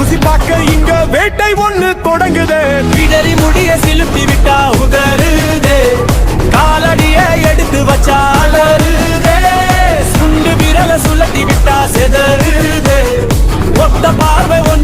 ருசி பார்க்க இங்க வேட்டை ஒண்ணு தொடங்குது. பிடரி முடிய சிலுப்பி விட்டா உதறுதே, காலடிய எடுத்து வச்சா அலறுதே, சுண்டு விரல சுழட்டி விட்டா செதறுதே, ஒத்த பார்வை ஒண்ணு